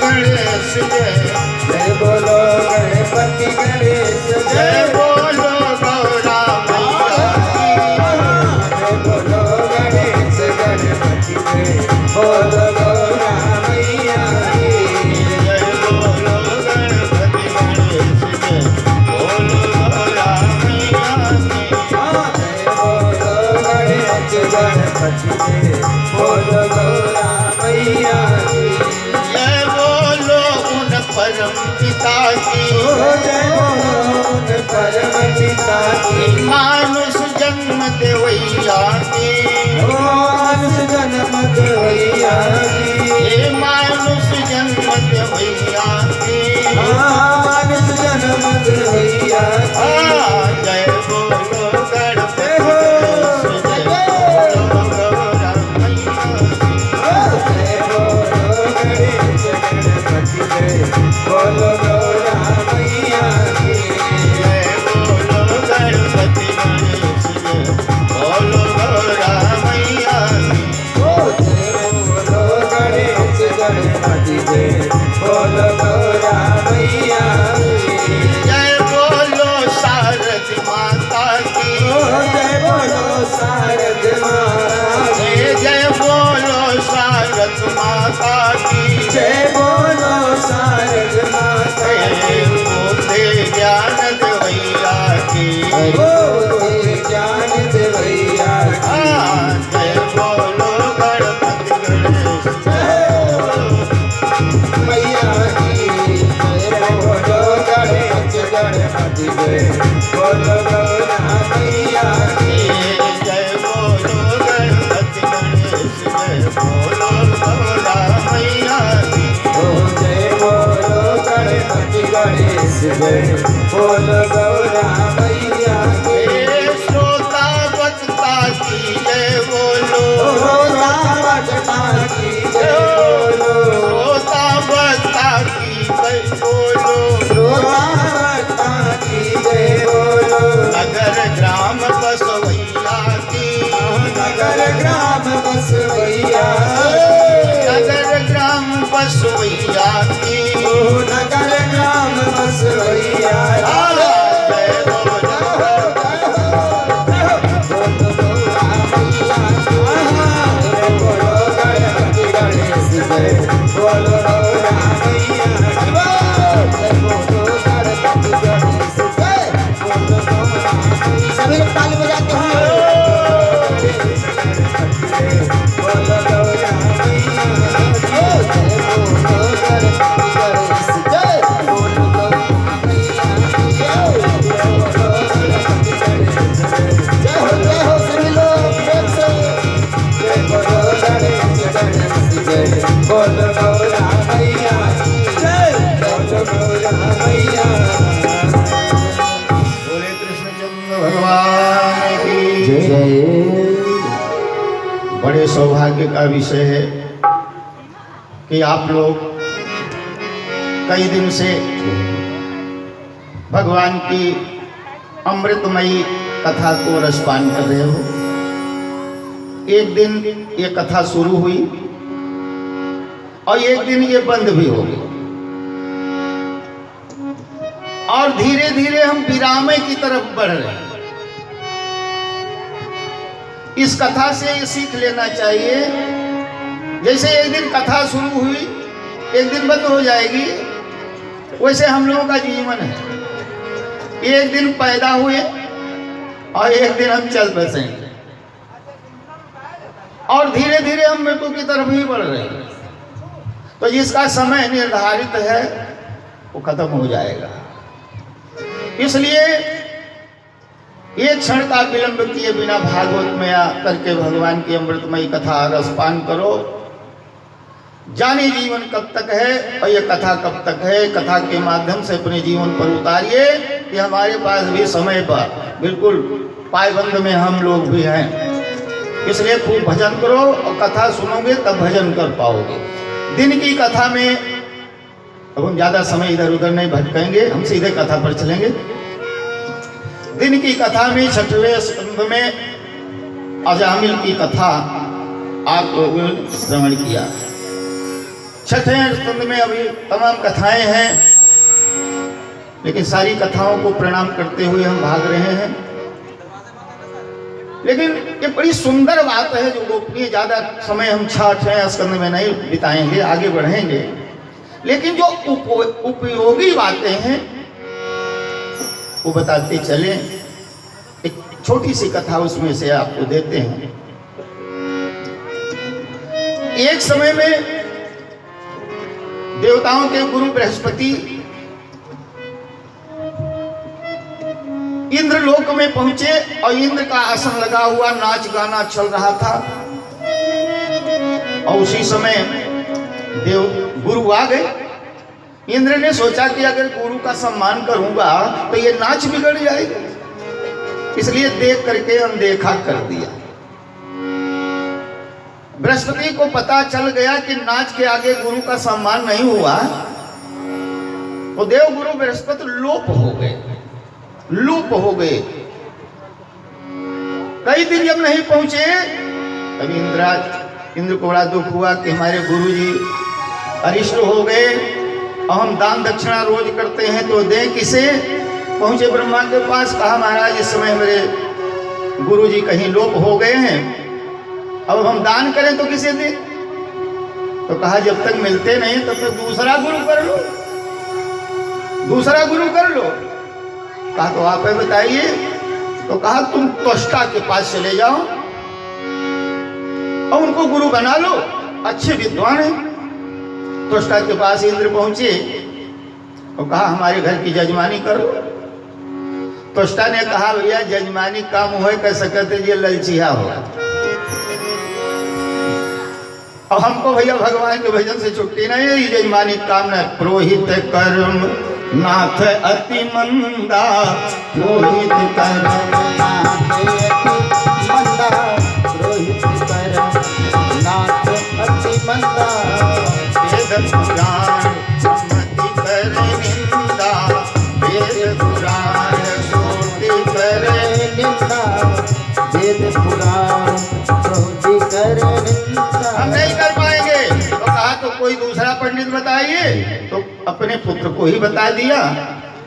गणेश जय जय बोलो गणपति गणेश जय बोलो गौरा मैया जय बोलो गणेश गणपति जय बोलो गौरा मैया जय बोलो गणपति गणेश जय बोलो गौरा मैया जय बोलो गणेश गणपति जय बोलो गौरा मैया जय बोलो उन परम पिता की जय बोलो परम पिता की मानुष जन्म देवैया की मानुष जन्म देवैया की हे मानुष जन्म देवैया की मानुष जन्म देवैया की जय बोलो गणपति गणेश जय बोलो गौरा मैया जय बोलो गणेश गणपति जय बोलो गौरा मैया की जय बोलो गणपति गणेश जय बोलो गौरा मैया जय बोलो गणेश गणपति जय बोलो गौरा मैया जय बोलो शारद माता की जय बोलो शारद माता जय बोलो शारद माता की जय बोलो शारद माता बोधे ज्ञान देवैया की बोले ज्ञान देवैया जय बोलो गणपति गणेश मैया की जय बोलो गणेश गणपति जय बोलो गौरा मैया की जय बोलो गणपति गणेश जय बोलो गौरा मैया जय बोलो गणपति गणेश जय बोलो गौरा मैया श्रोता वक्ता की जय बोलो रावणता की जय बोलो श्रोता वक्ता की जय बोलो रावणता की जय बोलो नगर ग्राम बसवैया की नगर ग्राम बसवैया नगर ग्राम बसवैया की नगर ग्राम बसवैया जय बोलो बोलो गणपति गणेश जय बोलो गौरा मैया जय बोलो गणपति गणेश जय बोलो गौरा मैया सभी लोग ताली बजाते हैं बोलो गौरा मैया जय बोलो गणपति गणेश जय बोलो गौरा मैया जय बोलो गणपति गणेश जय हो सभी लोग प्रेम से जय बोलो गणेश गणेश जय बोलो गौरा मैया जय बोलो गौरा मैया बोले कृष्णचंद्र भगवान की जय बड़े सौभाग्य का विषय है कि आप लोग कई दिन से भगवान की अमृतमयी कथा को रसपान कर रहे हो। एक दिन ये कथा शुरू हुई और एक दिन ये बंद भी हो गई और धीरे धीरे हम विरामय की तरफ बढ़ रहे हैं। इस कथा से ये सीख लेना चाहिए, जैसे एक दिन कथा शुरू हुई एक दिन बंद हो जाएगी, वैसे हम लोगों का जीवन है। एक दिन पैदा हुए और एक दिन हम चल बसेंगे और धीरे धीरे हम मृत्यु की तरफ ही बढ़ रहे हैं। तो जिसका समय निर्धारित है वो खत्म हो जाएगा। इसलिए एक क्षण का विलंब किए बिना भागवत में आकर के भगवान की अमृतमयी कथा रसपान करो। जाने जीवन कब तक है और ये कथा कब तक है, कथा के माध्यम से अपने जीवन पर उतारिए कि हमारे पास भी समय पर बिल्कुल पायबंद में हम लोग भी हैं। इसलिए खूब भजन करो और कथा सुनोगे तब भजन कर पाओगे। दिन की कथा में अब हम ज़्यादा समय इधर उधर नहीं भटकेंगे, हम सीधे कथा पर चलेंगे। दिन की कथा में 6वें स्कंद में अजामिल की कथा आप लोगों ने श्रवण किया। छठे स्कंद में अभी तमाम कथाएं हैं, लेकिन सारी कथाओं को प्रणाम करते हुए हम भाग रहे हैं। लेकिन ये बड़ी सुंदर बात है जो गोपनीय, ज्यादा समय हम छठे स्कंद में नहीं बिताएंगे, आगे बढ़ेंगे। लेकिन जो उपयोगी बातें हैं वो बताते चले। एक छोटी सी कथा उसमें से आपको देते हैं। एक समय में देवताओं के गुरु बृहस्पति इंद्रलोक में पहुंचे और इंद्र का आसन लगा हुआ, नाच गाना चल रहा था। और उसी समय देव गुरु आ गए। इंद्र ने सोचा कि अगर गुरु का सम्मान करूंगा तो ये नाच बिगड़ जाएगा, इसलिए देख करके अनदेखा कर दिया। बृहस्पति को पता चल गया कि नाच के आगे गुरु का सम्मान नहीं हुआ, तो देव गुरु बृहस्पति लोप हो गए। कई दिन जब नहीं पहुंचे तब इंद्र को बड़ा दुख हुआ कि हमारे गुरु जी अरिष्ट हो गए और हम दान दक्षिणा रोज करते हैं तो दें किसे। पहुंचे ब्रह्मा के पास, कहा महाराज इस समय मेरे गुरु जी कहीं लोप हो गए हैं, अब हम दान करें तो किसे दें। तो कहा जब तक मिलते नहीं तब तक दूसरा गुरु कर लो। कहा तो आप बताइए। तो कहा तुम त्वष्टा के पास चले जाओ और उनको गुरु बना लो, अच्छे विद्वान हैं। त्वष्टा के पास इंद्र पहुंचे और कहा हमारे घर की जजमानी करो। त्वष्टा ने कहा भैया जजमानी का मुँह कह सकते ये ललचिया होगा, और हमको भैया भगवान के भजन से छुट्टी नहीं है। ये जजमानी काम न पुरोहित कर्म नाथ अति मंदा, पुरोहित कर्म नाथ अति मंदा, पुरोहित कर्म नाथ अति मंदा। वेद पुराण सम्मति कर निंदा, वेद पुराण श्रुति कर निंदा, वेद पुराण श्रुति कर निंदा। हम नहीं कर पाएंगे। तो कहा तो कोई दूसरा पंडित बताइए। तो अपने पुत्र को ही बता दिया।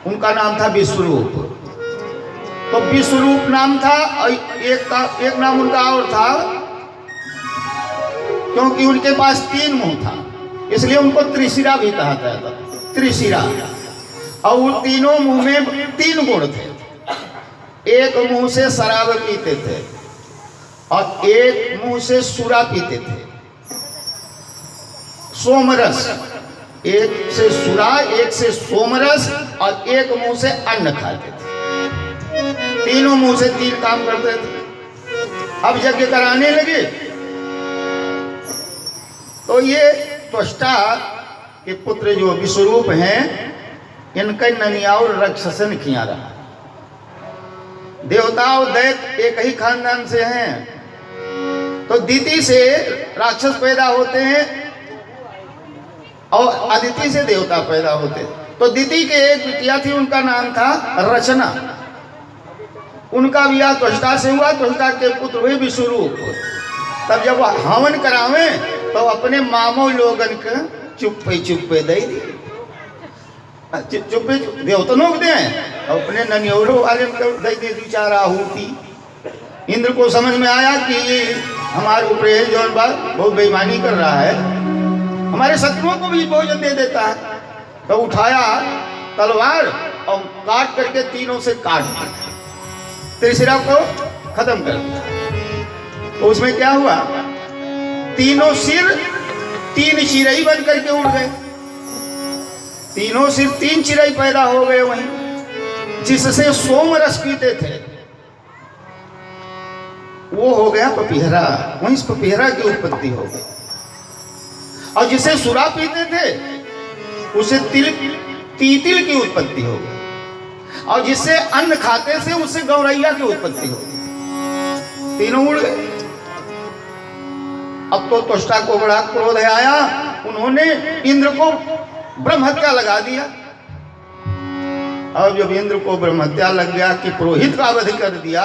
उनका नाम था विश्वरूप। तो विश्वरूप नाम था, और एक नाम उनका और था, क्योंकि उनके पास 3 मुंह था, इसलिए उनको त्रिशिरा भी कहा जाता था। त्रिशिरा। और उन तीनों मुंह में 3 गुण थे। एक मुंह से शराब पीते थे और एक मुंह से सुरा पीते थे, सोमरस। एक से सुरा, एक से सोमरस और एक मुंह से अन्न खाते थे। तीनों मुंह से 3 काम करते थे। अब यज्ञ कराने लगे तो ये त्वष्टा के पुत्र जो विश्वरूप हैं, इनका ननिया और राक्षसन किया रहा। देवता और दैत एक ही खानदान से हैं, तो दिति से राक्षस पैदा होते हैं और अदिति से देवता पैदा होते। तो दिति के एक बिटिया थी, उनका नाम था रचना। उनका विवाह त्वष्टा से हुआ। त्वष्टा के पुत्र हुए विश्वरूप। तब जब हवन करावे तो अपने मामो लोगन के चुप्पे दे दी। चुप्पे देवतनों को दें, अपने ननियोरो वाले को दे दी 2-4 आहुति। इंद्र को समझ में आया कि हमारे ऊपर जो बहुत बेईमानी कर रहा है, हमारे शत्रुओं को भी भोजन दे देता है। तो उठाया तलवार और काट करके तीनों से काट दिया, त्रिशिरा को खत्म कर दिया। तो उसमें क्या हुआ, तीनों सिर 3 चिरई बन करके उड़ गए। तीनों सिर 3 चिरई पैदा हो गए वहीं, जिससे सोम रस पीते थे वो हो गया पपीहरा। वहीं से पपीहरा की उत्पत्ति हो गई। और जिसे सुरा पीते थे उसे तीतिल की उत्पत्ति हो गई। और जिससे अन्न खाते थे उससे गौरैया की उत्पत्ति हो गई। तीनों उड़ गए। अब तो त्वष्टा को बड़ा क्रोध आया। उन्होंने इंद्र को ब्रह्म हत्या लगा दिया। अब जब इंद्र को ब्रह्म हत्या लग गया कि पुरोहित का वध कर दिया,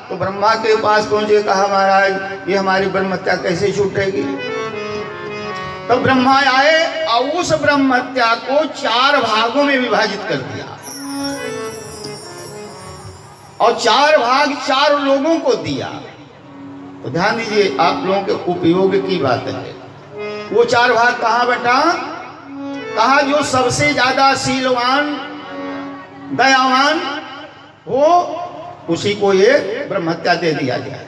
तो ब्रह्मा के पास पहुंचे, कहा महाराज ये हमारी ब्रह्म हत्या कैसे छूटेगी। तो ब्रह्मा आए और उस ब्रह्म हत्या को 4 भागों में विभाजित कर दिया और 4 भाग 4 लोगों को दिया। तो ध्यान दीजिए, आप लोगों के उपयोग की बात है। वो 4 भाग कहाँ बटा? कहा जो सबसे ज्यादा शीलवान दयावान हो उसी को ये ब्रह्म हत्या दे दिया जाए।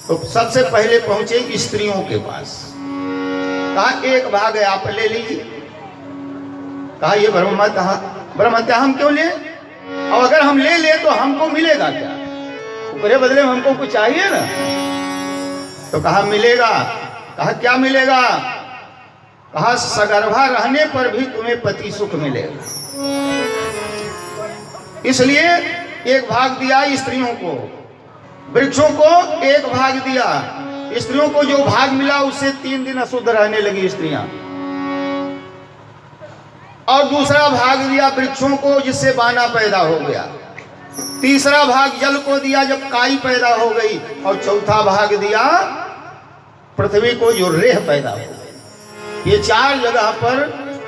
तो सबसे पहले पहुंचे स्त्रियों के पास, कहा 1 भाग आप ले लीजिए। कहा ये ब्रह्म हत्या हम क्यों ले, और अगर हम ले ले तो हमको मिलेगा क्या? ऊपरे बदले में हमको कुछ चाहिए ना। तो कहा मिलेगा। कहा क्या मिलेगा? कहा सगर्भा रहने पर भी तुम्हें पति सुख मिलेगा। इसलिए 1 भाग दिया स्त्रियों को, वृक्षों को 1 भाग दिया। स्त्रियों को जो भाग मिला उससे 3 दिन अशुद्ध रहने लगी स्त्रियां, और दूसरा भाग दिया वृक्षों को जिससे बाना पैदा हो गया। तीसरा भाग जल को दिया जब काई पैदा हो गई, और चौथा भाग दिया पृथ्वी को जो रेह पैदा हो गई। ये 4 जगह पर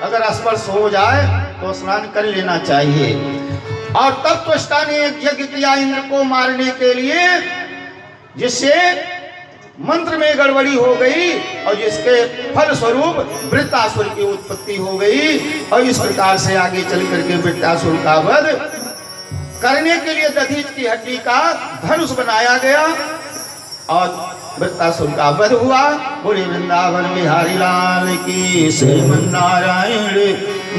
अगर स्पर्श हो जाए तो स्नान कर लेना चाहिए। और तब त्वष्टा ने एक यज्ञ किया इंद्र को मारने के लिए, जिससे मंत्र में गड़बड़ी हो गई और जिसके फल स्वरूप वृत्तासुर की उत्पत्ति हो गई। और इस प्रकार से आगे चल करके वृत्तासुर का वध करने के लिए दधीच की हड्डी का धनुष बनाया गया और वृत्तासुर का वध हुआ। बोले वृंदावन बिहारी लाल की, श्रीमन नारायण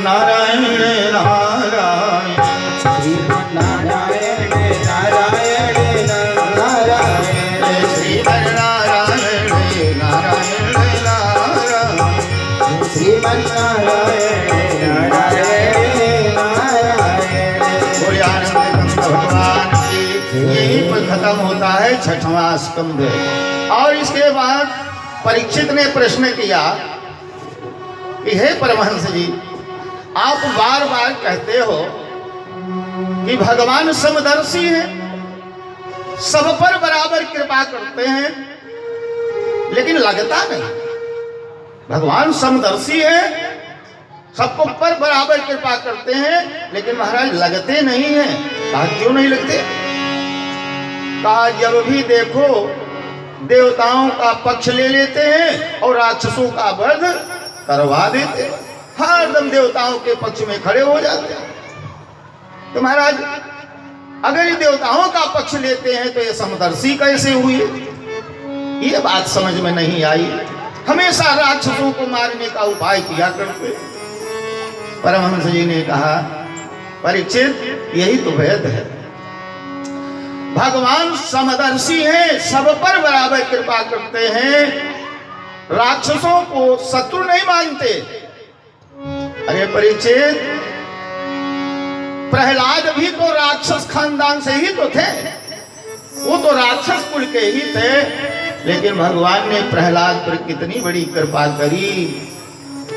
नारायण नारायण, श्रीमन नारायण नारायण नारायण, श्रीमन नारायण नारायण नारायण, श्रीमन नारायण नारायण नारायण। बोले आनंद कंद भगवान की। यहीं पर खत्म होता है 6वां स्कंद। और इसके बाद परीक्षित ने प्रश्न किया कि हे परमहंस जी, आप बार बार कहते हो कि भगवान समदर्शी हैं, सब पर बराबर कृपा करते हैं, लेकिन लगता नहीं। भगवान समदर्शी हैं, सबको पर बराबर कृपा करते हैं, लेकिन महाराज लगते नहीं हैं। कहा क्यों नहीं लगते? कहा जब भी देखो देवताओं का पक्ष ले लेते हैं और राक्षसों का वध करवा देते हैं, हरदम देवताओं के पक्ष में खड़े हो जाते हैं। तो महाराज अगर ये देवताओं का पक्ष लेते हैं तो ये समदर्शी कैसे हुए? ये बात समझ में नहीं आई। हमेशा राक्षसों को मारने का उपाय किया करते। परमहंस जी ने कहा परीक्षित यही तो भेद है। भगवान समदर्शी हैं, सब पर बराबर कृपा करते हैं, राक्षसों को शत्रु नहीं मानते। अरे परीक्षित, प्रहलाद भी तो राक्षस खानदान से ही तो थे, वो तो राक्षस कुल के ही थे, लेकिन भगवान ने प्रहलाद पर कितनी बड़ी कृपा करी।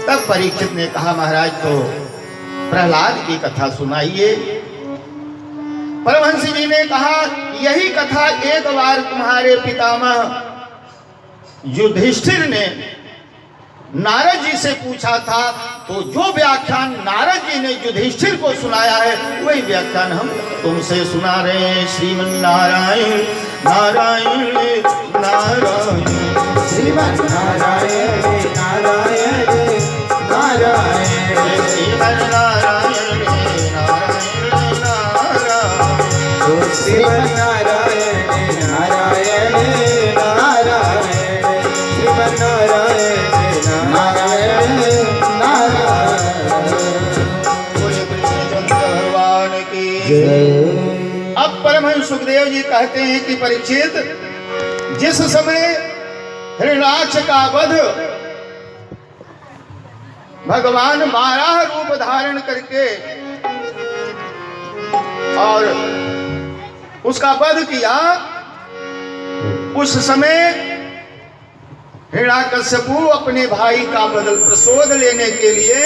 तब परीक्षित ने कहा महाराज तो प्रहलाद की कथा सुनाइए। परमहंस जी ने कहा यही कथा एक बार तुम्हारे पितामह युधिष्ठिर ने नारद जी से पूछा था, तो जो व्याख्यान नारद जी ने युधिष्ठिर को सुनाया है वही व्याख्यान हम तुमसे सुना रहे हैं। श्रीमन नारायण नारायण नारायण, श्रीमन नारायण नारायण नारायण, श्रीमन नारायण नारायण नारायण, श्रीमन नारायण नारायण नारायण, श्रीमन नारायण नारायण नारायण। बोले कृष्णचंद्र भगवान की जय। अब परमहंस सुखदेव जी कहते हैं कि परीक्षित, जिस समय हिरण्याक्ष का वध भगवान 12 रूप धारण करके और उसका वध किया, उस समय हिरण्याकश्यपु अपने भाई का बदल प्रसोद लेने के लिए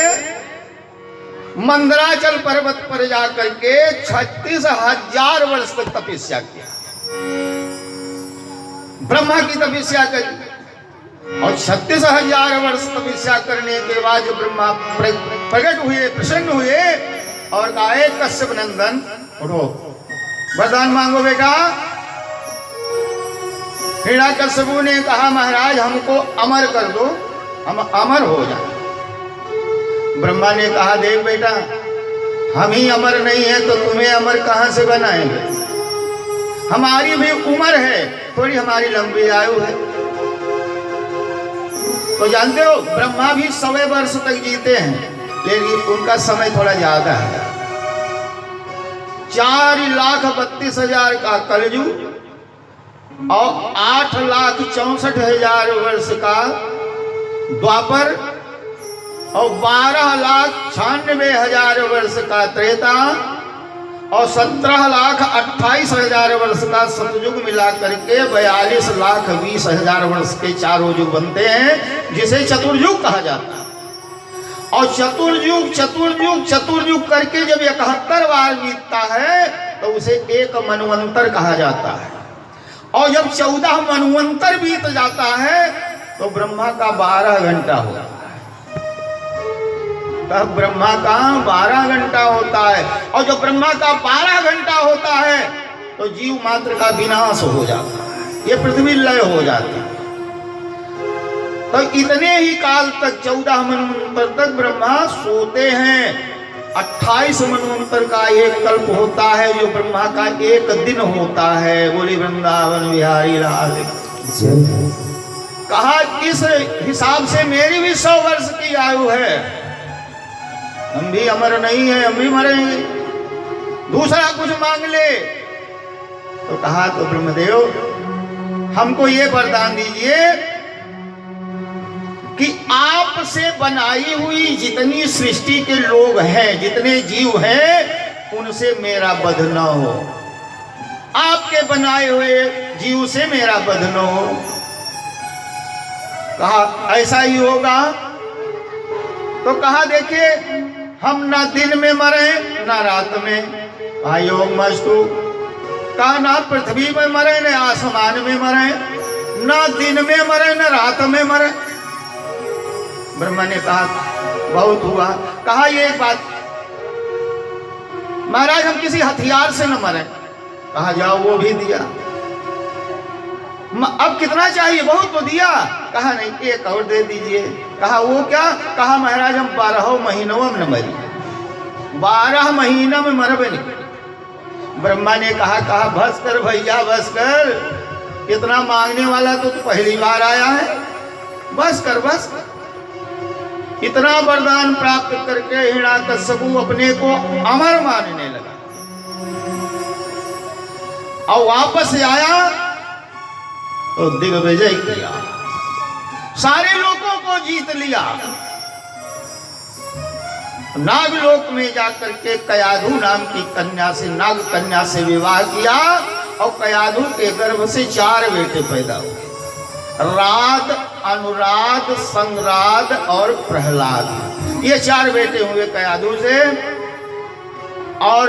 मंदराचल पर्वत पर जाकर के 36,000 वर्ष तक तपस्या किया, ब्रह्मा की तपस्या करी। और 36,000 वर्ष तपस्या करने के बाद जो ब्रह्मा प्रकट हुए, प्रसन्न हुए और कहा कश्यप नंदन उठो, वरदान मांगो बेटा। हिरण्यकश्यपु ने कहा महाराज हमको अमर कर दो, हम अमर हो जाए। ब्रह्मा ने कहा देख बेटा हम ही अमर नहीं है तो तुम्हें अमर कहां से बनाएंगे, हमारी भी उम्र है, थोड़ी हमारी लंबी आयु है। तो जानते हो ब्रह्मा भी 100 वर्ष तक जीते हैं, लेकिन उनका समय थोड़ा ज्यादा है। 4,32,000 का कलयुग और 8,64,000 वर्ष का द्वापर और 12,96,000 वर्ष का त्रेता और 17,28,000 वर्ष का सतयुग मिला करके 42,20,000 वर्ष के चारों युग बनते हैं, जिसे चतुर्युग कहा जाता है। और चतुर्युग करके जब 71 बार बीतता है तो उसे एक मनवंतर कहा जाता है। और जब 14 मनवंतर बीत जाता है तो ब्रह्मा का 12 घंटा होता है। तब ब्रह्मा का 12 घंटा होता है, और जब ब्रह्मा का 12 घंटा होता है तो जीव मात्र का विनाश हो जाता है, ये पृथ्वी लय हो जाती है। तो इतने ही काल तक 14 मनवंतर तक ब्रह्मा सोते हैं। 28 मनवंतर का एक कल्प होता है जो ब्रह्मा का एक दिन होता है। बोली वृंदावन बिहारी लाल। कहा इस हिसाब से मेरी भी 100 वर्ष की आयु है, हम भी अमर नहीं है, हम भी मरेंगे, दूसरा कुछ मांग ले। तो कहा तो ब्रह्मदेव हमको ये वरदान दीजिए कि आपसे बनाई हुई जितनी सृष्टि के लोग हैं, जितने जीव हैं, उनसे मेरा वध न हो, आपके बनाए हुए जीव से मेरा वध न हो। कहा ऐसा ही होगा। तो कहा देखिए हम ना दिन में मरे ना रात में, योग मस्तु। कहा ना पृथ्वी में मरे न आसमान में मरे, ना दिन में मरे न रात में मरे। ब्रह्मा ने कहा बहुत हुआ। कहा ये एक बात महाराज हम किसी हथियार से न मरे। कहा जाओ वो भी दिया। अब कितना चाहिए, बहुत तो दिया। कहा नहीं एक और दे दीजिए। कहा वो क्या। कहा महाराज हम 12 महीनों में न मरी, 12 महीना में मरबे नहीं। ब्रह्मा ने कहा बस कर भैया बस कर, इतना मांगने वाला तो पहली बार आया है, बस कर बस कर। इतना वरदान प्राप्त करके हिरण्यकश्यपु अपने को अमर मानने लगा और वापस आया तो दिग्विजय किया, सारे लोगों को जीत लिया। नागलोक में जाकर के कयाधु नाम की कन्या से, नाग कन्या से विवाह किया और कयाधु के गर्भ से 4 बेटे पैदा हुए, राध, अनुराध, संगराध और प्रहलाद। ये 4 बेटे हुए कयाधु से। और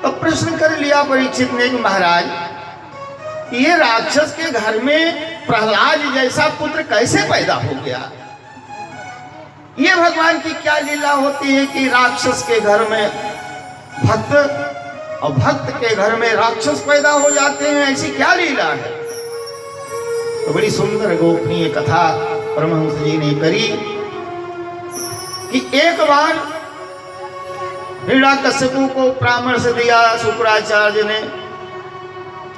तो प्रश्न कर लिया परीक्षित ने कि महाराज ये राक्षस के घर में प्रहलाद जैसा पुत्र कैसे पैदा हो गया। ये भगवान की क्या लीला होती है कि राक्षस के घर में भक्त और भक्त के घर में राक्षस पैदा हो जाते हैं, ऐसी क्या लीला है। तो बड़ी सुंदर गोपनीय कथा परमहंस जी ने करी कि एक बार हिरण्यकश्यपु को परामर्श दिया शुक्राचार्य ने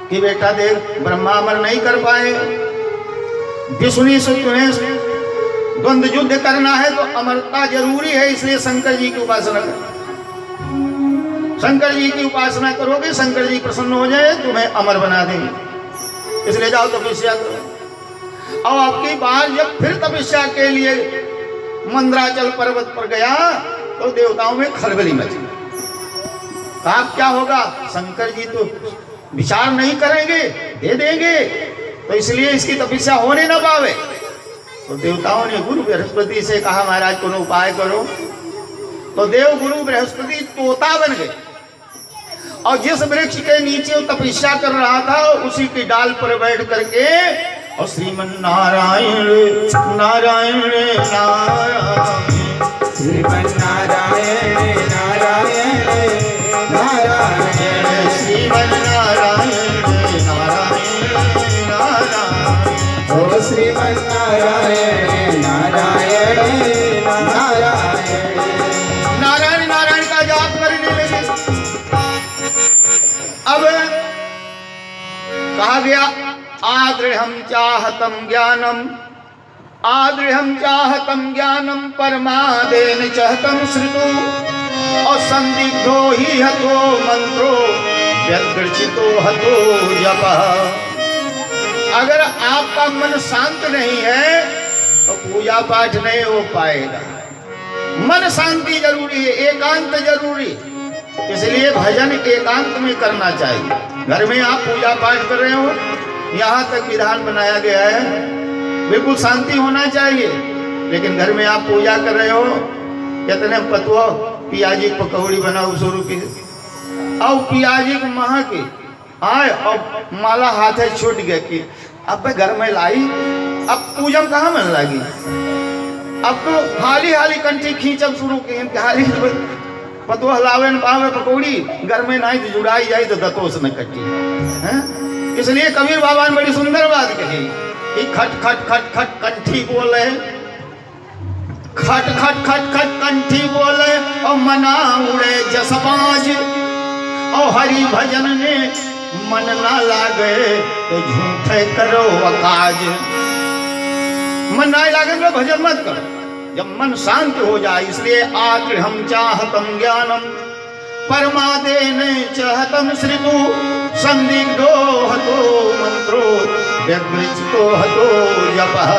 कि बेटा देख ब्रह्मा अमर नहीं कर पाए, विष्णु से तुम्हें द्वंद्व युद्ध करना है तो अमरता जरूरी है, इसलिए शंकर जी की उपासना करो। शंकर जी की उपासना करोगे शंकर जी प्रसन्न हो जाए तुम्हें अमर बना देंगे, इसलिए जाओ तपस्या करो। और आपकी बार जब फिर तपस्या के लिए मंदराचल पर्वत पर गया तो देवताओं में खलबली मची। आप क्या होगा, शंकर जी तो विचार नहीं करेंगे, दे देंगे, तो इसलिए इसकी तपस्या होने न पावे। तो देवताओं ने गुरु बृहस्पति से कहा महाराज कोनो उपाय करो। तो देव गुरु बृहस्पति तोता बन गए और जिस वृक्ष के नीचे तपस्या कर रहा था उसी की डाल पर बैठ करके और श्रीमन नारायण नारायण नारायण श्रीमन नारायण नारायण नारायण श्रीमन नारायण नारायण नारायण ओ श्रीमन नारायण नारायण नारायण नारायण नारायण का जाप करने लगे। अब कहा गया आदृढ़ं चाहतं ज्ञानम आदृढ़ं चाहतं ज्ञानम परमादेन चहतं श्रुतु और संदिग्धो ही हतो मंत्रो व्यग्रचितो हतो जपः। अगर आपका मन शांत नहीं है तो पूजा पाठ नहीं हो पाएगा। मन शांति जरूरी है, एकांत जरूरी है। इसलिए भजन एकांत में करना चाहिए। घर में आप पूजा पाठ कर रहे हो, यहाँ तक विधान बनाया गया है बिल्कुल शांति होना चाहिए। लेकिन घर में आप पूजा कर रहे हो, कितने पतवा पियाजी पकौड़ी बनाओ शुरू की और पियाजी को महा के आए और माला हाथ है छूट गया कि अब घर में लाई, अब पूजम कहाँ मन लगी। अब तो हाली हाली कंठी खींचब शुरू की हाली पतवा हलावे न पावे पकौड़ी घर में नहीं तो जुड़ाई जाए तो दतोस न कटी है। इसलिए कबीर बाबा ने बड़ी सुंदर बात कही कि खट खट खट खट कंठी बोले, खट खट खट खट कंठी बोले और मना उड़े जसबाज और हरि भजन ने मन ना लागे तो झूठे करो अकाज। मन ना लागे तो भजन मत करो, जब मन शांत हो जाए। इसलिए आदृढ़ं चाहतं ज्ञानम परमादेन चहतं श्रुतु संदिग्धो हतो मंत्रो व्यग्रचितो हतो जपः।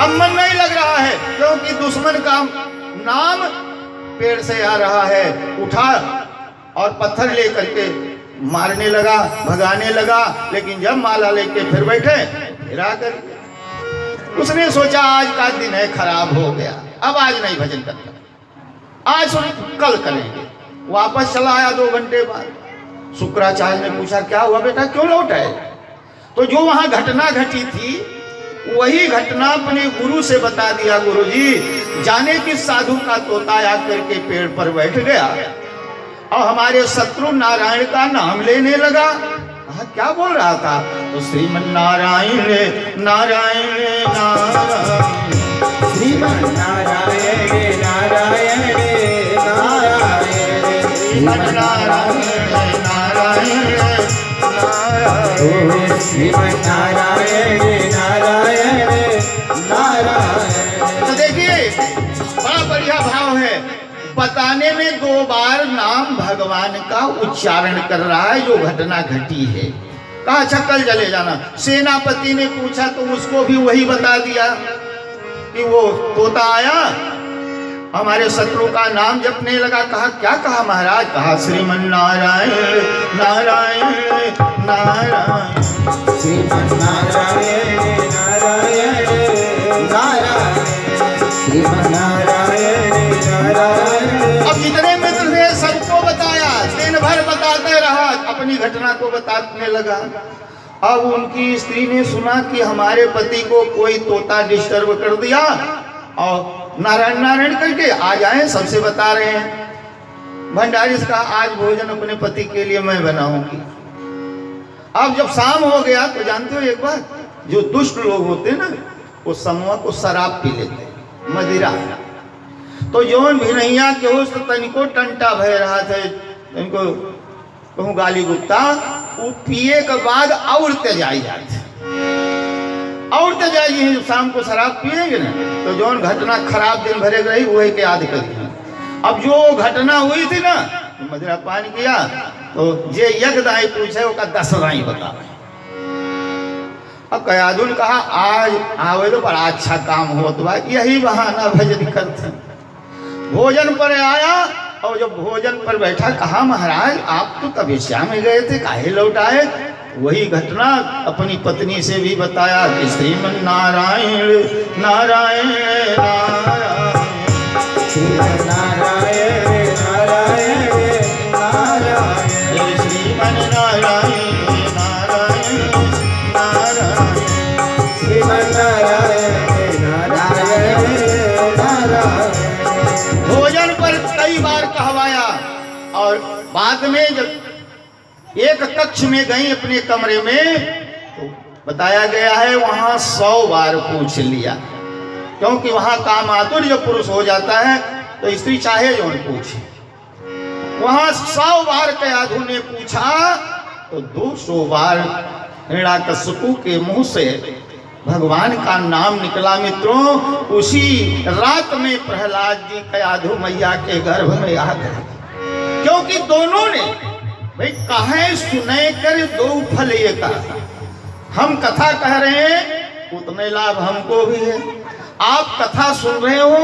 अब मन नहीं लग रहा है क्योंकि दुश्मन का नाम पेड़ से आ रहा है, उठा और पत्थर लेकर के मारने लगा, भगाने लगा। लेकिन जब माला लेके फिर बैठे फिरा कर उसने सोचा आज का दिन है, खराब हो गया, अब आज नहीं भजन करना, आज कल करेंगे। वापस चला आया 2 घंटे बाद। शुक्राचार्य ने पूछा क्या हुआ बेटा, क्यों लौट आए? तो जो वहां घटना घटी थी वही घटना अपने गुरु से बता दिया। गुरुजी जाने कि साधु का तोता आकर के पेड़ पर बैठ गया और हमारे शत्रु नारायण का नाम लेने लगा। क्या बोल रहा था? तो श्रीमन नारायण नारायण नारायण श्रीमन नारायण नारायण नारायण श्रीमन नारायण नारायण नारायण श्रीमन नारायण नारायण नारायण। तो देखिए बड़ा बढ़िया भाव है। बताने में 2 बार नाम भगवान का उच्चारण कर रहा है जो घटना घटी है। कहा अच्छा कल चले जाना। सेनापति ने पूछा तो उसको भी वही बता दिया कि वो तोता आया हमारे शत्रु का नाम जपने लगा। कहा क्या कहा महाराज? कहा श्रीमन नारायण नारायण नारायण श्रीमन नारायण नारायण नारायण श्रीमन नारायण नारायण। अब जितने मित्र थे सबको बताया, दिन भर बताते रहा, अपनी घटना को बताने लगा। अब उनकी स्त्री ने सुना कि हमारे पति को कोई तोता डिस्टर्ब कर दिया और नारायण नारायण करके आ जाए, सबसे बता रहे हैं। भंडारी का आज भोजन अपने पति के लिए मैं बनाऊंगी। अब जब शाम हो गया तो जानते हो एक बात, जो दुष्ट लोग होते ना वो समूह को शराब पी लेते, मदिरा। तो जौन भिनैया के उस तनिको टंटा भय रहा था, इनको कहूँ गाली गुप्ता, वो पिए के बाद और तेजाई जाते, और तेजाई शाम को शराब पिएंगे ना तो जौन घटना खराब दिन भरे रही वही के याद करिए। अब जो घटना हुई थी ना मदिरा पान किया तो जे यज्ञ दाई पूछे वो का 10 राई बता। अब कयादुन कहा आज आवे तो बड़ा अच्छा काम हो तो यही बहाना भजन करते। भोजन पर आया और जब भोजन पर बैठा कहा महाराज आप तो तपस्या में गए थे, काहे लौट आए? वही घटना अपनी पत्नी से भी बताया कि श्रीमन नारायण नारायण नारायण श्रीमन नारायण नारायण नारायण श्रीमन नारायण नारायण नारायण भोजन पर कई बार कहवाया और बाद में जब एक कक्ष में गई अपने कमरे में तो बताया गया है वहां 100 बार पूछ लिया, क्योंकि वहां कामातुर जब पुरुष हो जाता है तो स्त्री चाहे जो पूछे। वहां 100 बार कयाधु ने पूछा तो 200 बार हिरण्याकशिपु के मुंह से भगवान का नाम निकला। मित्रों, उसी रात में प्रहलाद जी कयाधु मैया के गर्भ में आ गए, क्योंकि दोनों ने भाई कहे सुने कर दो फल एका। हम कथा कह रहे हैं उतने लाभ हमको भी है, आप कथा सुन रहे हो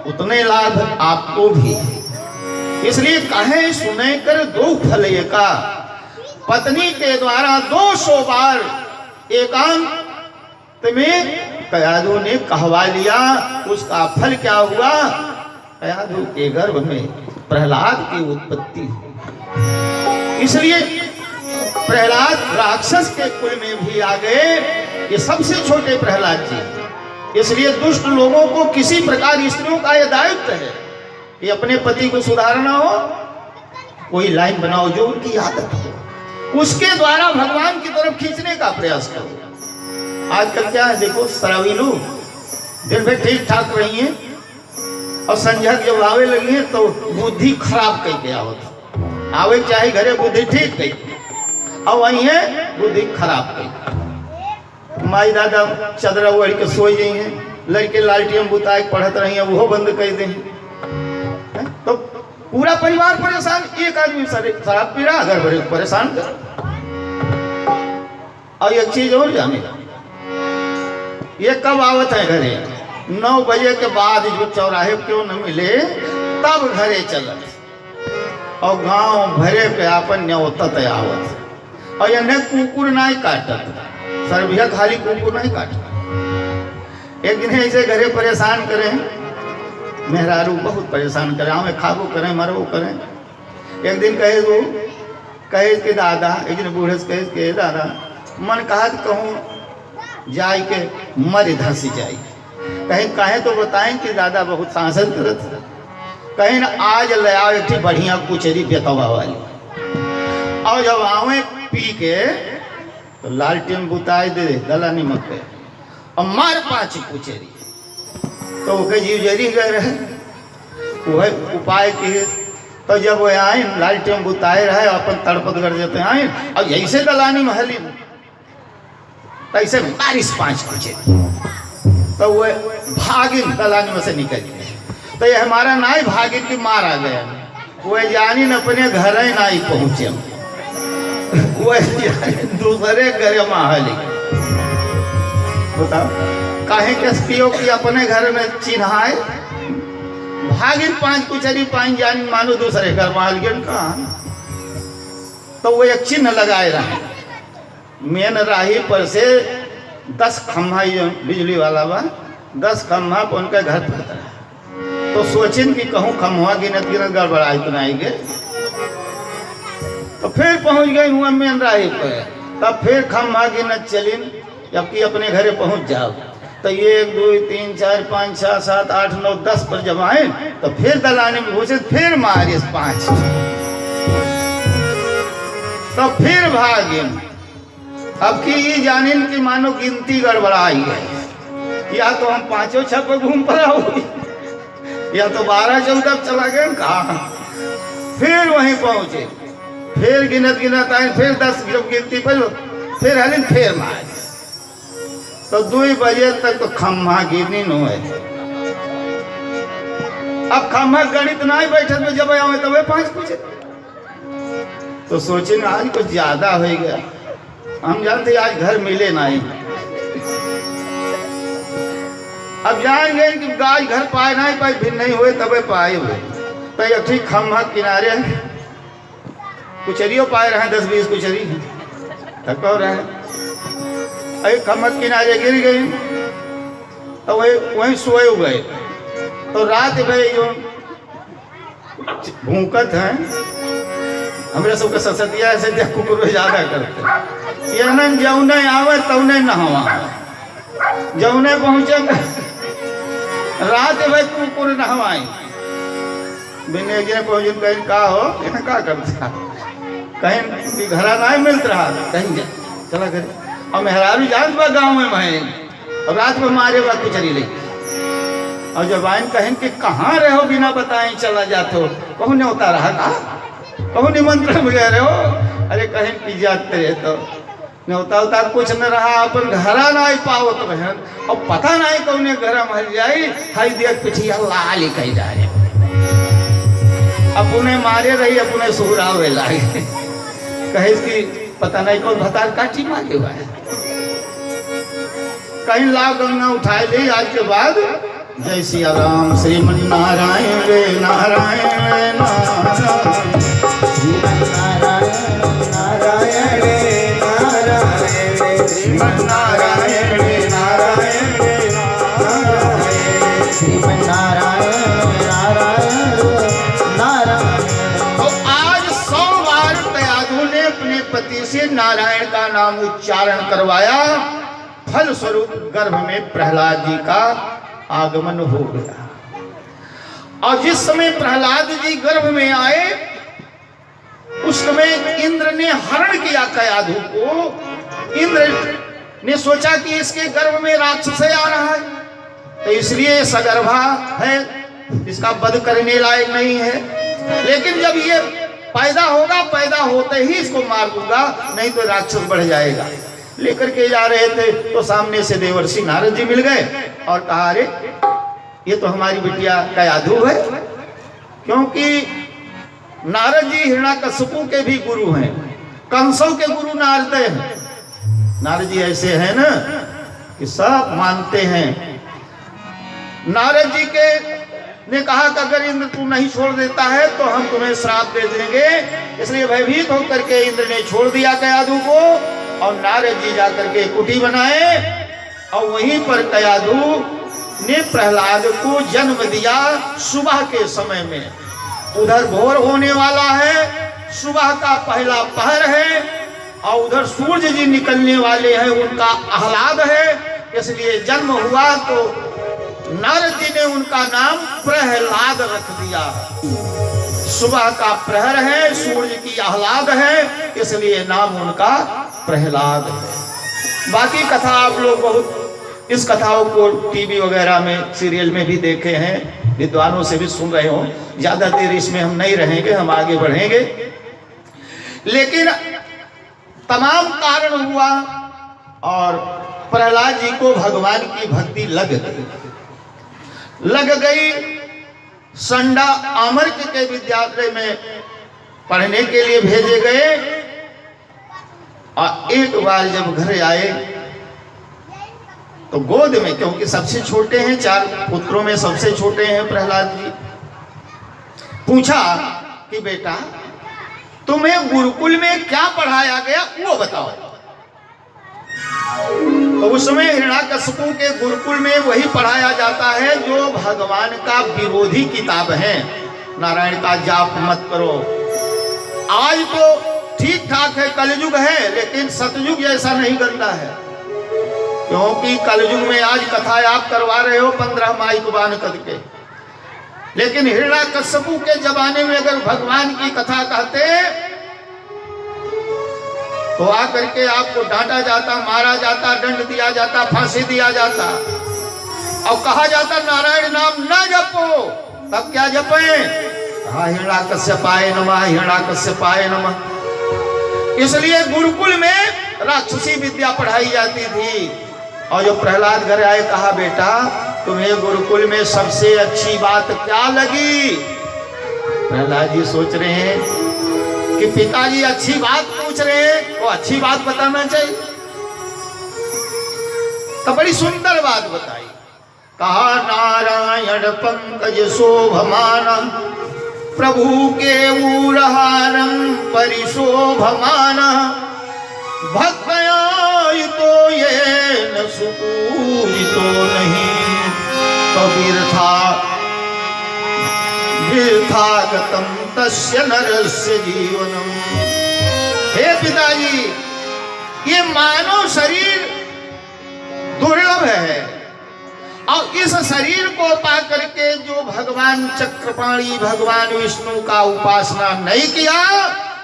उतने लाभ आपको भी है। इसलिए कहे सुने कर दो फल एका। पत्नी के द्वारा 200 बार एकांत में कयाधु ने कहवा लिया। उसका फल क्या हुआ? कयाधु के गर्भ में प्रहलाद की उत्पत्ति हुई। इसलिए प्रहलाद राक्षस के कुल में भी आ गए, ये सबसे छोटे प्रहलाद जी। इसलिए दुष्ट लोगों को किसी प्रकार स्त्रियों का यह दायित्व है कि अपने पति को सुधारना हो, कोई लाइन बनाओ जो उनकी आदत हो, उसके द्वारा भगवान की तरफ खींचने का प्रयास करो। आजकल क्या है देखो, शराबी लोग दिन भर ठीक ठाक रही हैं और संध्या जब आवे लगी है तो बुद्धि खराब कई गया होता। आवे चाहे घरे बुद्धि ठीक कई और वही है बुद्धि खराब कई। माई दादा चदरा ओढ़ के सोई गई हैं, लड़के लालटियम बुताए पढ़त रही हैं, वो बंद कर दें तो पूरा परिवार परेशान। एक आदमी शराब पी रहा, घर भरे परेशान कर। और एक चीज और जाने, ये कब आवत है घरे? 9 बजे के बाद जो चौराहे क्यों न मिले तब घरे चलत और गांव भरे पे आपन न्योतत आवत। और ये कुकुर नहीं काटत, सर्विया खाली कुकुर नहीं काटत। एक दिन ऐसे घरे परेशान करें, मेहरारू बहुत परेशान करें, हमें खाबो करें मरबो करें। एक दिन कहे कि दादा, एक दिन बूढ़े से कहे कि दादा मन कहा कहूँ जाय के मर धस जाए। कहीं कहे तो बताएं कि दादा बहुत सांसद करत, कहीं ना आज ले आओ एक बढ़िया कुचरी बेतवा वाली। और जब आवे पी के तो लालटेन बुताई दे दला निमक पे और मार 5 कुचरी। तो वो जीव जरी गए रहे, वह उपाय किए। तो जब वो आए लालटेन बुताए रहे अपन तड़पत कर देते आए और यही से दलानी महली ऐसे बारिश 5 कुचरी। तो वो भागिन दलानी में से निकल गए। तो ये हमारा नाई भागिन की मार आ गया, वो जानी न अपने घर ही नाई पहुंचे, वो दूसरे घर महली। बताओ काहे के पियो कि अपने घर में चिन्हाए भागिन 5 कुचरी 5 जानी मानो दूसरे घर महल गए कहाँ। तो वो एक चिन्ह लगाए रहे मेन राही पर से 10 खम्भा बिजली वाला बा, 10 खम्भा पर उनका घर पड़ता है। तो सोचिन कि कहूँ खम्भा गिनत गिनत गड़बड़ा इतना ही गए। तो फिर पहुँच गई हुआ मेन राही पर, तब फिर खम्भा गिनत चलिन, जबकि अपने घरे पहुँच जाओ। तो 1 2 3 4 5 6 7 8 9 10 पर जब आए तो फिर दलाने में घुसे, फिर मारे 5। तो फिर भागिन। अब की ये जानिन की मानो गिनती गड़बड़ाई है, या तो हम 5 6 पर घूम पड़ा हो, या तो 12 14 चला गए कहा। फिर वहीं पहुंचे, फिर गिनत गिनत आए, फिर 10 जब गिनती पर फिर हलिन फिर मार। तो 2 बजे तक तो खम्भा गिनी न है। अब खम्भा गणित ना बैठे में जब आवे तब 5 कुछ। तो सोचे आज कुछ ज्यादा हो गया, हम जानते आज घर मिले नहीं। अब जाएंगे कि गाय घर पाए नहीं पाए, फिर नहीं हुए तबे पाए हुए। तो एक ठीक खम्भा किनारे कुचरियों पाए रहे 10-20 कुचरी थको रहे। एक खम्भा किनारे गिर गई तो वहीं सोए हुए। तो रात भाई जो भूकत है हमारे सबके ससतिया ऐसे कुकुर ज्यादा करते, ये न जौने आवे तौने नहवा, जौने पहुंचे रात भाई कुकुर नहवाई बिने गिने पहुंचन कहीं का हो यहाँ का करता कहीं घरा नहीं मिलत रहा कहीं जा चला करे और मेहरारू जान बा गाँव में मैं और रात में मारे बा कुचरी ले और जब आइन कहें कि कहाँ रहो बिना बताए चला जाते हो कहूँ नहीं होता रहा का कहूँ निमंत्रण मिले रहे हो अरे कहें कि जाते रहे तो नहीं होता होता कुछ न रहा अपन घरा ना पाओ तो बहन और पता नहीं कौन घर मर जाए हाई देख पिछिया लाल कही जा रहे अपने मारे रही अपने सुहरावे लागे कहे कि पता नहीं कौन भतार काटी मारे हुआ है कहीं लाभ गंगा उठाए ले आज के बाद जय सिया राम श्रीमन नारायण रे नारायण रे नारायण श्रीमन नारायण नारायण रे नारायण रे श्रीमन नारायण रे नारायण रे नारायण श्रीमन नारायण नारायण नारायण। तो आज 100 बार दयालु ने अपने पति से नारायण का नाम उच्चारण करवाया फल स्वरूप गर्भ में प्रहलाद जी का आगमन हो गया और जिस समय प्रहलाद जी गर्भ में आए उस समय इंद्र ने हरण किया कयाधु को। इंद्र ने सोचा कि इसके गर्भ में राक्षस आ रहा है तो इसलिए सगर्भा है इसका वध करने लायक नहीं है लेकिन जब ये पैदा होगा पैदा होते ही इसको मार दूंगा नहीं तो राक्षस बढ़ जाएगा। लेकर के जा रहे थे तो सामने से देवर्षि नारद जी मिल गए और कहा अरे ये तो हमारी बिटिया कयाधु है क्योंकि नारद जी हिरण्याकश्यपु के भी गुरु हैं कंसों के गुरु नारद हैं। नारद जी ऐसे हैं ना कि सब मानते हैं। नारद जी के ने कहा कि अगर इंद्र तू नहीं छोड़ देता है तो हम तुम्हें श्राप दे देंगे इसलिए भयभीत होकर के इंद्र ने छोड़ दिया कयाधु को और नारद जी जाकर के कुटी बनाए और वहीं पर कयाधु ने प्रहलाद को जन्म दिया सुबह के समय में। उधर भोर होने वाला है सुबह का पहला पहर है और उधर सूर्य जी निकलने वाले हैं उनका आह्लाद है इसलिए जन्म हुआ तो नारद जी ने उनका नाम प्रहलाद रख दिया। सुबह का प्रहर है सूर्य की आह्लाद है इसलिए नाम उनका प्रहलाद है। बाकी कथा आप लोग बहुत इस कथाओं को टीवी वगैरह में सीरियल में भी देखे हैं विद्वानों से भी सुन रहे हो। ज्यादा देर इसमें हम नहीं रहेंगे हम आगे बढ़ेंगे लेकिन तमाम कारण हुआ और प्रहलाद जी को भगवान की भक्ति लग गई। संडा आमर्क के विद्यालय में पढ़ने के लिए भेजे गए और एक बार जब घर आए तो गोद में क्योंकि सबसे छोटे हैं 4 पुत्रों में सबसे छोटे हैं प्रहलाद जी पूछा कि बेटा तुम्हें गुरुकुल में क्या पढ़ाया गया वो बताओ। तो उस समय हिरण्याकश्यपु के गुरुकुल में वही पढ़ाया जाता है जो भगवान का विरोधी किताब है। नारायण का जाप मत करो। आज तो ठीक ठाक है कलयुग है लेकिन सतयुग जैसा नहीं गंदा है क्योंकि कलयुग में आज कथा आप करवा रहे हो 15 माइक बान करके लेकिन हिरण्याकश्यपु के जमाने में अगर भगवान की कथा कहते तो आकर के आपको डांटा जाता मारा जाता दंड दिया जाता फांसी दिया जाता और कहा जाता नारायण नाम ना जपो। तब क्या जपे हिरण्याकश्यपाय नमः हिरण्याकश्यपाय नमः। इसलिए गुरुकुल में राक्षसी विद्या पढ़ाई जाती थी और जो प्रहलाद घर आए कहा बेटा तुम्हें गुरुकुल में सबसे अच्छी बात क्या लगी। प्रहलाद जी सोच रहे हैं कि पिताजी अच्छी बात पूछ रहे हैं वो अच्छी बात बताना चाहिए तो बड़ी सुंदर बात बताई। कहा नारायण पंकज शोभमान प्रभु के मूरहारम परिशोभमान भक्तया तो ये न सुपूजितो नहीं तो वृथा गतम तस्य नरस्य जीवनम। हे पिताजी ये मानव शरीर दुर्लभ है और इस शरीर को पा करके जो भगवान चक्रपाणी भगवान विष्णु का उपासना नहीं किया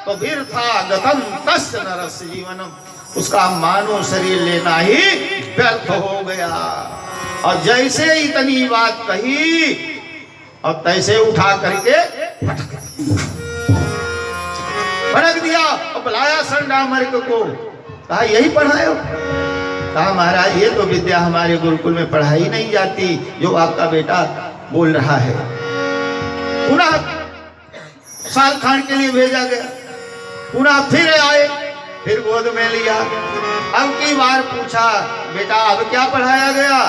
तो फिर था गतम तस्य नरस्य जीवनम, उसका मानव शरीर लेना ही व्यर्थ हो गया। और जैसे इतनी बात कही और तैसे उठा करके पटक दिया और बुलाया संडामर्क को, कहा यही पढ़ाए हो? कहा महाराज ये तो विद्या हमारे गुरुकुल में पढ़ाई नहीं जाती जो आपका बेटा बोल रहा है। पुनः साल खान के लिए भेजा गया, पुनः फिर आए, फिर गोद में लिया। अब की बार पूछा बेटा अब क्या पढ़ाया गया?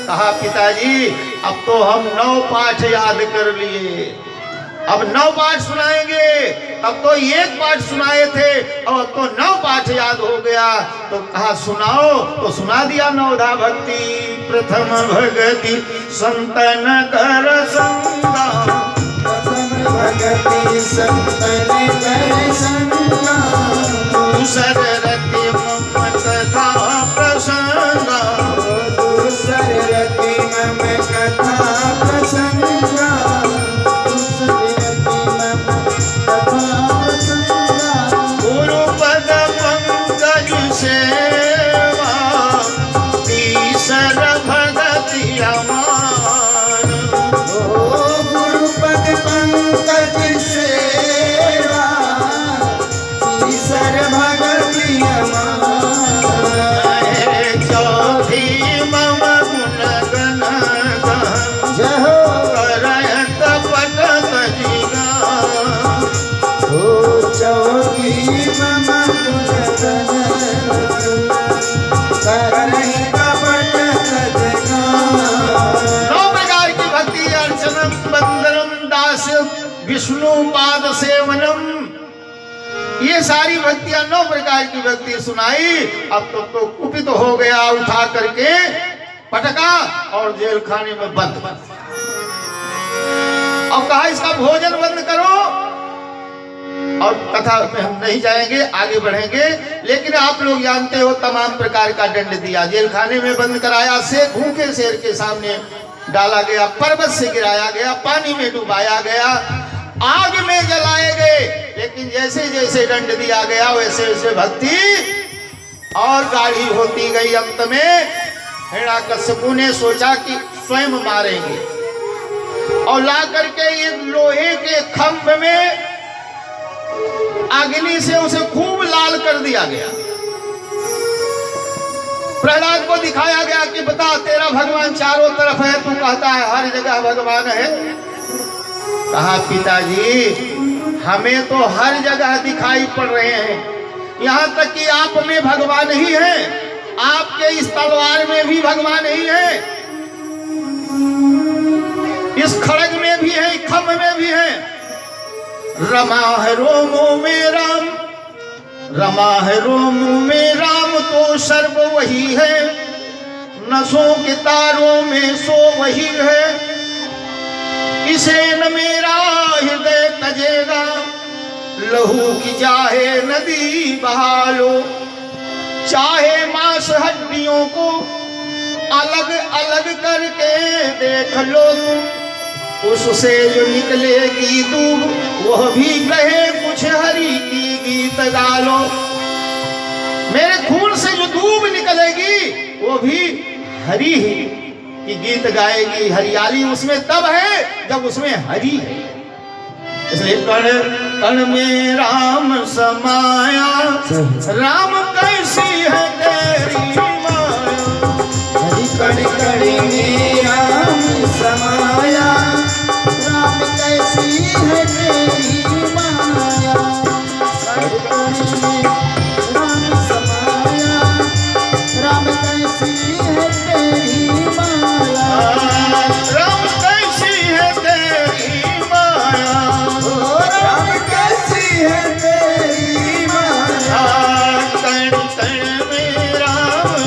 कहा पिताजी अब तो हम 9 पाठ याद कर लिए, अब 9 पाठ सुनाएंगे, तब तो 1 पाठ सुनाए थे और अब तो 9 पाठ याद हो गया। तो कहा सुनाओ, तो सुना दिया नवधा भक्ति। प्रथम भगति संतन कर संगा, प्रथम भगति संतन कर संगा, दूसर रति मम कथा प्रसंगा, दूसर रति मम कथा प्रसंगा, दूसर रति मम कथा प्रसंगा, गुरुपद पंकज सेवा, तीसर भगति अमान। गुरुपद पंकज सेवा, तीसर भगति अमान। चौथी मम गुण गण गान, जय हो करत पटत जिगान। चौकी मम गुणगण करहि कपट सजगान। 9 प्रकार की भक्ति अर्चनम बंदनम दास विष्णु पाद सेवनम, ये सारी भक्तियां 9 प्रकार की भक्ति सुनाई। अब तो कुपित हो गया, उठा करके पटका और जेल खाने में बंद। अब कहा इसका भोजन बंद करो। और कथा में हम नहीं जाएंगे, आगे बढ़ेंगे, लेकिन आप लोग जानते हो तमाम प्रकार का दंड दिया। जेल खाने में बंद कराया, से भूखे शेर के सामने डाला गया, पर्वत से गिराया गया, पानी में डुबाया गया, आग में जलाए गए। लेकिन जैसे जैसे दंड दिया गया वैसे वैसे भक्ति और गाढ़ी होती गई। अंत में हिरण्यकश्यपु ने सोचा कि स्वयं मारेंगे और ला करके एक लोहे के खंभ में अग्नि से उसे खूब लाल कर दिया गया। प्रहलाद को दिखाया गया कि बता तेरा भगवान चारों तरफ है, तू कहता है हर जगह भगवान है। कहा पिताजी हमें तो हर जगह दिखाई पड़ रहे हैं, यहाँ तक कि आप में भगवान ही है, आपके इस तलवार में भी भगवान ही है, इस खड़ग में भी है, खम्भ में भी है। रमा है रोमो में राम, रमा है रोमो में राम तो सर्व वही है, नसों के तारों में सो वही है। इसे न मेरा हृदय तजेगा, लहू की चाहे नदी बहा लो, चाहे मांस हड्डियों को अलग अलग करके देख लो तुम, उससे जो निकलेगी दूब वह भी कहे कुछ हरि की गीत गालो। मेरे खून से जो दूब निकलेगी वो भी हरि की गीत गाएगी। हरियाली उसमें तब है जब उसमें हरि है। इसलिए कण कण में राम समाया, राम कैसी है तेरी माया, हरि कण कण में राम समाया, राम कैसी है तेरी माया, कण कण में राम समाया, राम कैसी है तेरी माया, राम कैसी है तेरी माया, राम कैसी है तेरी माया, कण कण में राम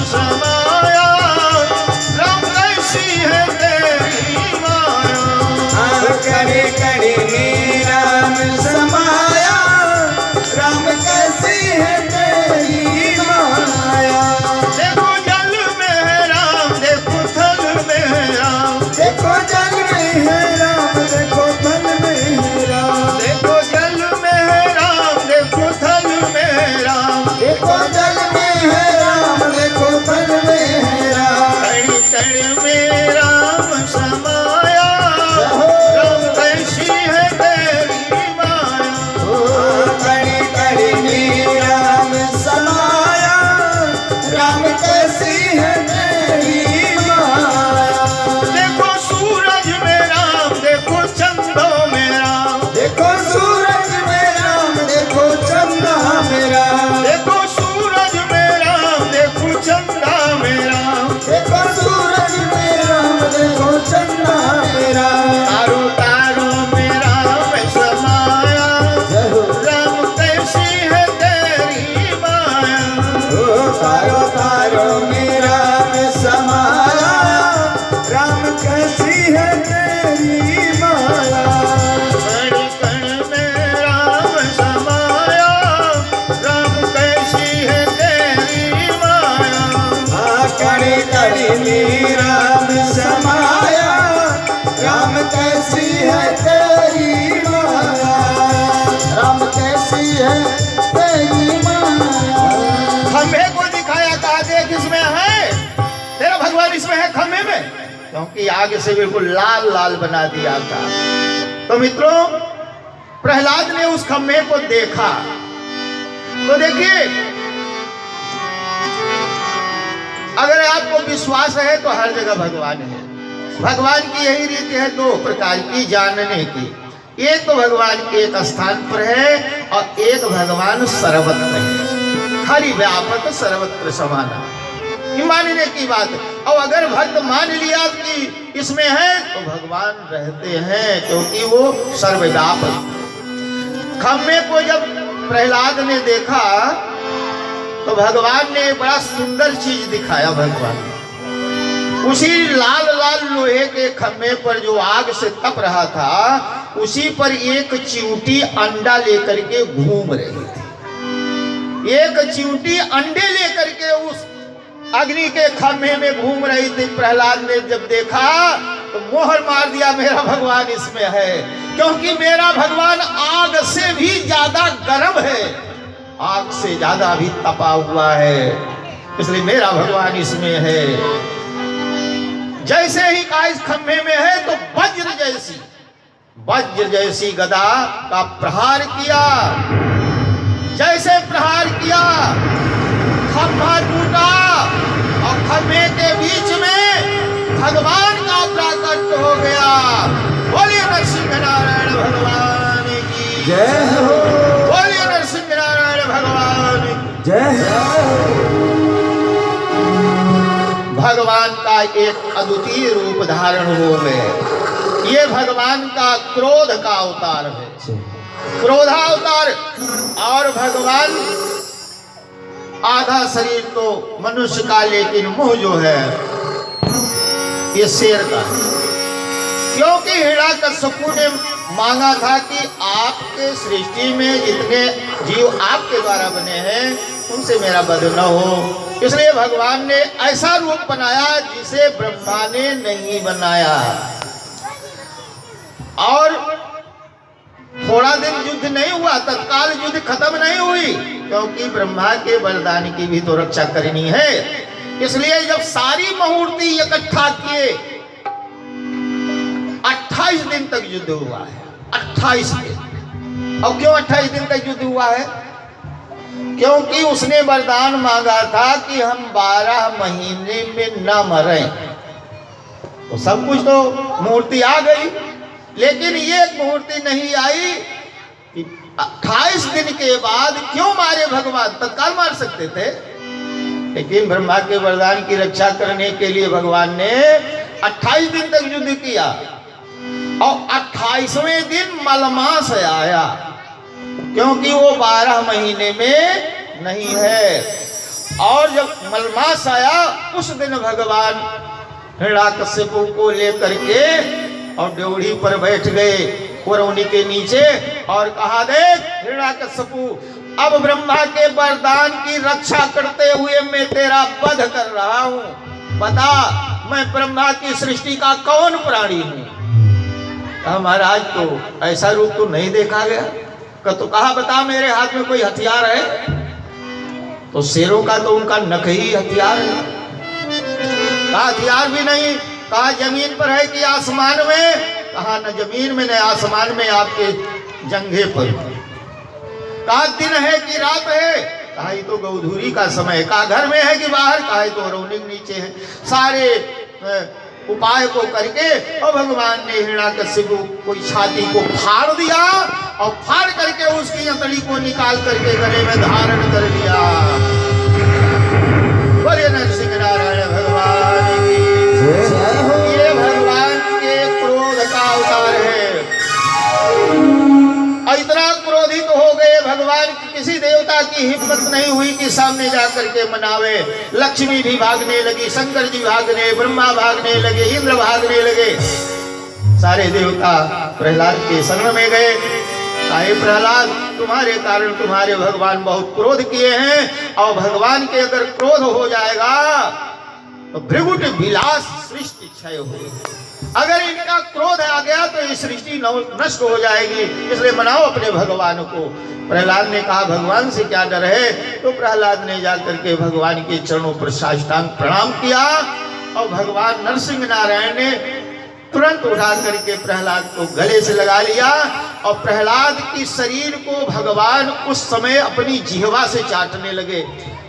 कैसी है तेरी माया, राम कैसी है तेरी माया। खंभे को दिखाया, कहा देख इसमें है, तेरा भगवान इसमें है खंभे में, क्योंकि आग से बिल्कुल लाल लाल बना दिया था। तो मित्रों, प्रहलाद ने उस खंभे को देखा। तो देखिए, अगर आपको विश्वास है तो हर जगह भगवान है। भगवान की यही रीति है दो प्रकार की जानने की। एक तो भगवान एक स्थान पर है और एक भगवान सर्वत्र है। हरि व्यापक सर्वत्र समाना, ये मानने की बात है। और अगर भक्त मान लिया कि इसमें है तो भगवान रहते हैं, क्योंकि वो सर्वव्यापक। खम्भे को जब प्रहलाद ने देखा तो भगवान ने बड़ा सुंदर चीज दिखाया। भगवान उसी लाल लाल लोहे के खम्भे पर जो आग से तप रहा था, उसी पर एक चिऊटी अंडा लेकर के घूम रही थी। एक चिऊटी अंडे लेकर के उस अग्नि के खम्भे में घूम रही थी। प्रहलाद ने जब देखा तो मोहर मार दिया, मेरा भगवान इसमें है, क्योंकि मेरा भगवान आग से भी ज्यादा गर्म है, आग से ज्यादा भी तपा हुआ है, इसलिए मेरा भगवान इसमें है। जैसे ही कहा इस खंभे में है तो वज्र जैसी गदा का प्रहार किया। जैसे प्रहार किया, खंभा टूटा और खंभे के बीच में भगवान का प्राकट्य हो गया। बोलिए नरसिंह नारायण भगवान की जय हो, बोलिए नरसिंह नारायण भगवान की जय हो। भगवान का एक अद्वितीय रूप धारण हो गए। ये भगवान का क्रोध का अवतार है, क्रोधावतार। और भगवान आधा शरीर तो मनुष्य का, लेकिन मुंह जो है ये शेर का है। क्योंकि हिरण्यकश्यपु ने मांगा था कि आपके सृष्टि में जितने जीव आपके द्वारा बने हैं उनसे मेरा वध न हो, इसलिए भगवान ने ऐसा रूप बनाया जिसे ब्रह्मा ने नहीं बनाया। और थोड़ा दिन युद्ध नहीं हुआ, तत्काल युद्ध खत्म नहीं हुई, क्योंकि ब्रह्मा के वरदान की भी तो रक्षा करनी है। इसलिए जब सारी मुहूर्ति इकट्ठा किए, 28 दिन तक युद्ध हुआ है। 28 दिन। और क्यों 28 दिन तक युद्ध हुआ है? क्योंकि उसने वरदान मांगा था कि हम 12 महीने में न मरें। तो सब कुछ तो मूर्ति आ गई, लेकिन ये मूर्ति नहीं आई कि 28 दिन के बाद क्यों मारे भगवान? तत्काल मार सकते थे, लेकिन ब्रह्मा के वरदान की रक्षा करने के लिए भगवान ने 28 दिन तक युद्ध किया। और 28वें दिन मलमास आया, क्योंकि वो 12 महीने में नहीं है। और जब मलमास आया उस दिन भगवान हिरण्यकश्यपु को लेकर के और ड्योढ़ी पर बैठ गए कुरौनी के नीचे और कहा, देख हिरण्यकश्यपु, अब ब्रह्मा के वरदान की रक्षा करते हुए मैं तेरा वध कर रहा हूं। बता, मैं ब्रह्मा की सृष्टि का कौन प्राणी हूं? महाराज, तो ऐसा रूप तो नहीं देखा गया। तो कहा, बता, मेरे हाथ में कोई हथियार है? तो शेरों का तो उनका नख ही हथियार है। कहा, हथियार भी नहीं। कहा, जमीन पर है कि आसमान में? कहा, न जमीन में न आसमान में, आपके जंघे पर। कहा, दिन है कि रात है? कहा, ये तो गौधूरी का समय। कहा, घर में है कि बाहर? कहा, तो रौनिक नीचे है। सारे उपाय को करके और भगवान ने हिरण्यकश्यपु को छाती को फाड़ दिया और फाड़ करके उसकी अंतड़ी को निकाल करके गले में धारण कर लिया। बोलिए नरसिंह नारायण भगवान की। ये भगवान के क्रोध का अवतार है। और इतना क्रोधित हो गए भगवान की किसी देवता की हिम्मत नहीं हुई कि सामने जाकर के मनावे। लक्ष्मी भी भागने लगी, शंकर जी भागने, ब्रह्मा भागने लगे, इंद्र भागने लगे। सारे देवता प्रहलाद के शरण में गए। आए प्रहलाद, तुम्हारे कारण तुम्हारे भगवान बहुत क्रोध किए हैं, और भगवान के अगर क्रोध हो जाएगा तो भृगुट विलास सृष्टि क्षय होगी। अगर इनका क्रोध आ गया तो ये सृष्टि नष्ट हो जाएगी, इसलिए मनाओ अपने भगवान को। प्रहलाद ने कहा भगवान से क्या डर है? तो प्रहलाद ने जाकर के भगवान के चरणों पर साष्टांग प्रणाम किया और भगवान नरसिंह नारायण ने तुरंत उठा करके प्रहलाद को गले से लगा लिया और प्रहलाद की शरीर को भगवान उस समय अपनी जिह्वा से चाटने लगे,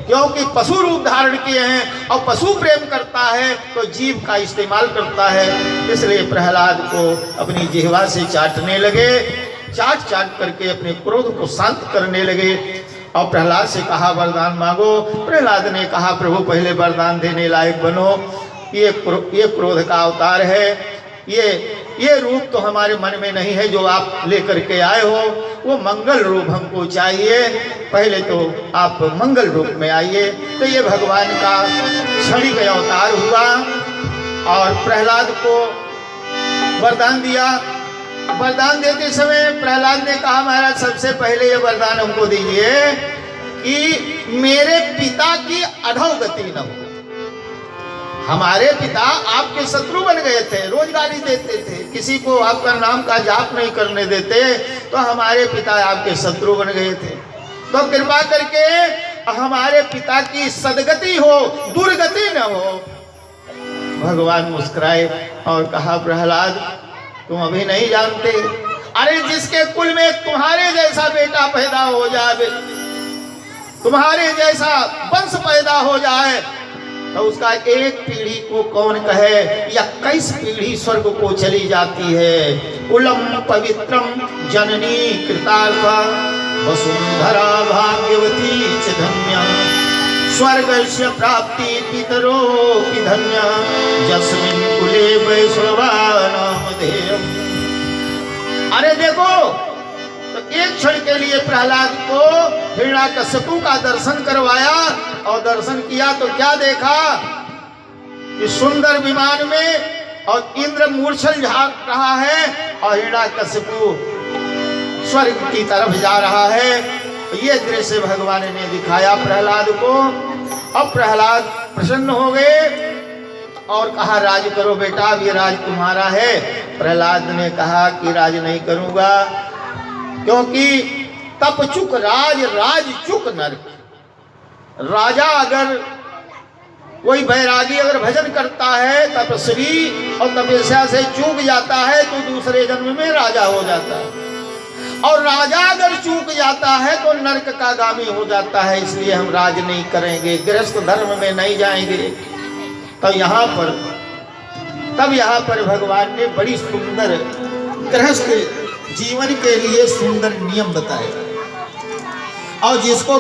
क्योंकि पशु रूप धारण किए हैं और पशु प्रेम करता है तो जीभ का इस्तेमाल करता है, इसलिए प्रहलाद को अपनी जिह्वा से चाटने लगे। चाट चाट करके अपने क्रोध को शांत करने लगे और प्रहलाद से कहा वरदान मांगो। प्रहलाद ने कहा प्रभु पहले वरदान देने लायक बनो, ये क्रोध का अवतार है, ये रूप तो हमारे मन में नहीं है जो आप लेकर के आए हो, वो मंगल रूप हमको चाहिए, पहले तो आप मंगल रूप में आइए। तो ये भगवान का क्षणिक अवतार हुआ और प्रहलाद को वरदान दिया। वरदान देते समय प्रहलाद ने कहा महाराज सबसे पहले ये वरदान हमको दीजिए कि मेरे पिता की अधोगति न हो। हमारे पिता आपके शत्रु बन गए थे, रोज गाली देते थे, किसी को आपका नाम का जाप नहीं करने देते, तो हमारे पिता आपके शत्रु बन गए थे, तो कृपा करके हमारे पिता की सदगति हो, दुर्गति न हो। भगवान मुस्कुराए और कहा प्रहलाद तुम अभी नहीं जानते, अरे जिसके कुल में तुम्हारे जैसा बेटा पैदा हो जाए, तुम्हारे जैसा वंश पैदा हो जाए, तो उसका एक पीढ़ी को कौन कहे या 21 पीढ़ी स्वर्ग को चली जाती है। कुलम पवित्रम जननी कृतार्थ वसुंधरा भाग्यवती च धन्या स्वर्गस्य प्राप्ति पितरो की धन्या जस्मिन् कुले वैष्णवानामधेयम्। अरे देखो, तो एक क्षण के लिए प्रहलाद को हिरण्याकश्यपु का दर्शन करवाया और दर्शन किया तो क्या देखा कि सुंदर विमान में और इंद्र मूर्छल झांक रहा है और हिरण्याकश्यपु स्वर्ग की तरफ जा रहा है। ये दृश्य भगवान ने दिखाया प्रहलाद को। अब प्रहलाद प्रसन्न हो गए और कहा राज करो बेटा, अब ये राज तुम्हारा है। प्रहलाद ने कहा कि राज नहीं करूंगा, क्योंकि तप चुक राज, राज चुक नरक। राजा अगर कोई बैरागी अगर भजन करता है, तपस्वी और तपस्या से चूक जाता है तो दूसरे जन्म में राजा हो जाता है, और राजा अगर चूक जाता है तो नरक का गामी हो जाता है। इसलिए हम राज नहीं करेंगे, गृहस्थ धर्म में नहीं जाएंगे। तो यहाँ पर भगवान ने बड़ी सुंदर गृहस्थ जीवन के लिए सुंदर नियम बताए और जिसको